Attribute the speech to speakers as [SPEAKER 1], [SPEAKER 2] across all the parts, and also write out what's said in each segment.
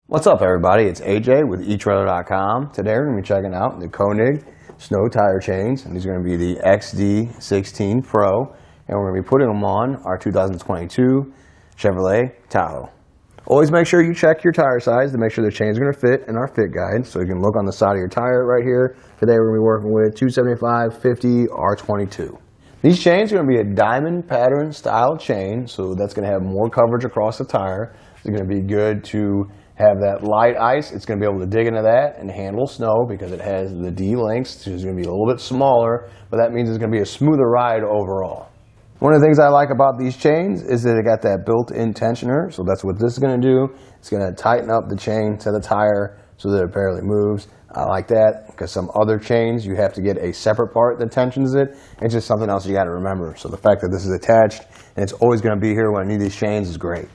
[SPEAKER 1] What's up, everybody? It's AJ with etrailer.com. Today we're going to be checking out the Konig Snow Tire Chains, and these are going to be the XD16 Pro, and we're going to be putting them on our 2022 Chevrolet Tahoe. Always make sure you check your tire size to make sure the chains are going to fit in our fit guide, so you can look on the side of your tire right here. Today we're going to be working with 275, 50, R22. These chains are going to be a diamond pattern style chain, so that's going to have more coverage across the tire. It's going to be good to have that light ice. It's going to be able to dig into that and handle snow because it has the D links, so it's going to be a little bit smaller, but that means it's going to be a smoother ride overall. One of the things I like about these chains is that it got that built-in tensioner, so that's what this is going to do. It's going to tighten up the chain to the tire so that it barely moves. I like that because some other chains you have to get a separate part that tensions it. It's just something else you got to remember. So the fact that this is attached and it's always going to be here when I need these chains is great.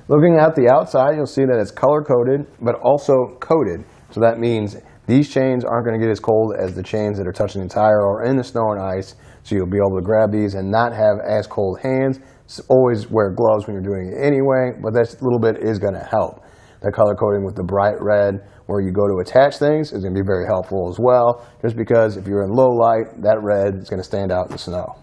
[SPEAKER 1] Looking at the outside, you'll see that it's color-coded, but also coated. So that means these chains aren't going to get as cold as the chains that are touching the tire or in the snow and ice. So you'll be able to grab these and not have as cold hands. Always wear gloves when you're doing it anyway, but that little bit is going to help. The color coding with the bright red where you go to attach things is going to be very helpful as well, just because if you're in low light, that red is going to stand out in the snow.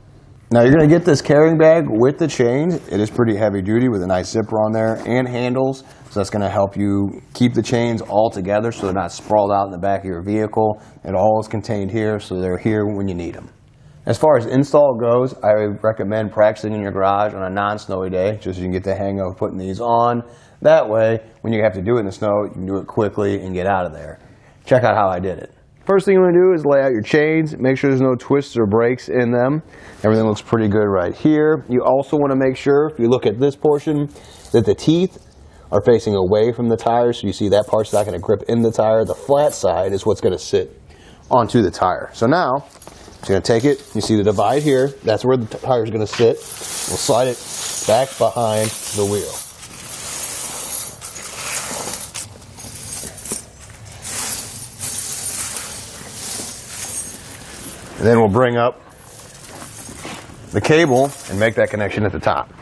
[SPEAKER 1] Now you're going to get this carrying bag with the chains. It is pretty heavy duty with a nice zipper on there and handles, so that's going to help you keep the chains all together so they're not sprawled out in the back of your vehicle. It all is contained here, so they're here when you need them. As far as install goes, I recommend practicing in your garage on a non-snowy day, just so you can get the hang of putting these on. That way, when you have to do it in the snow, you can do it quickly and get out of there. Check out how I did it. First thing you want to do is lay out your chains. Make sure there's no twists or breaks in them. Everything looks pretty good right here. You also want to make sure, if you look at this portion, that the teeth are facing away from the tire. So you see that part's not going to grip in the tire. The flat side is what's going to sit onto the tire. So now, you're going to take it. You see the divide here. That's where the tire is going to sit. We'll slide it back behind the wheel. And then we'll bring up the cable and make that connection at the top.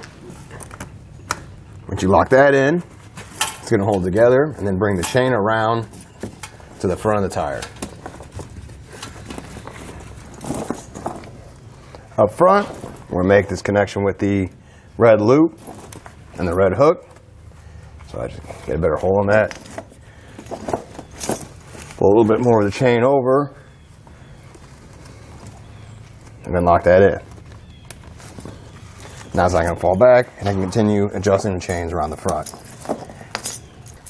[SPEAKER 1] Once you lock that in, it's going to hold together, and then bring the chain around to the front of the tire. Up front, we're going to make this connection with the red loop and the red hook. So I just get a better hold on that. Pull a little bit more of the chain over, and then lock that in. Now it's not going to fall back, and I can continue adjusting the chains around the front.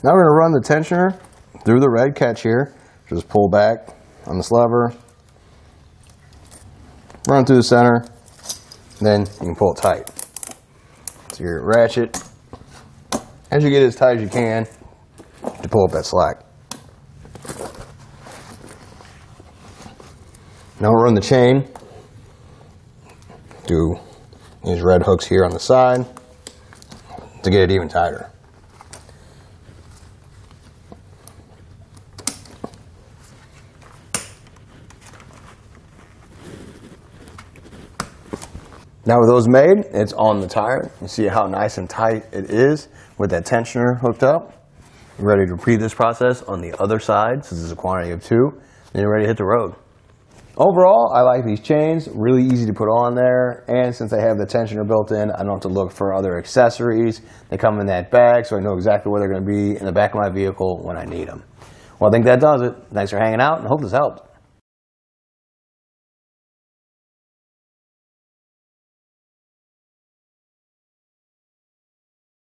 [SPEAKER 1] Now we're going to run the tensioner through the red catch here. Just pull back on this lever, run through the center, and then you can pull it tight. So your ratchet, as you get it as tight as you can to pull up that slack. Now we'll run the chain. Do these red hooks here on the side to get it even tighter. Now with those made, it's on the tire. You see how nice and tight it is with that tensioner hooked up. You're ready to repeat this process on the other side, since it's a quantity of 2, then you're ready to hit the road. Overall, I like these chains, really easy to put on there, and since they have the tensioner built in, I don't have to look for other accessories. They come in that bag, so I know exactly where they're going to be in the back of my vehicle when I need them. Well, I think that does it. Thanks for hanging out, and I hope this helped.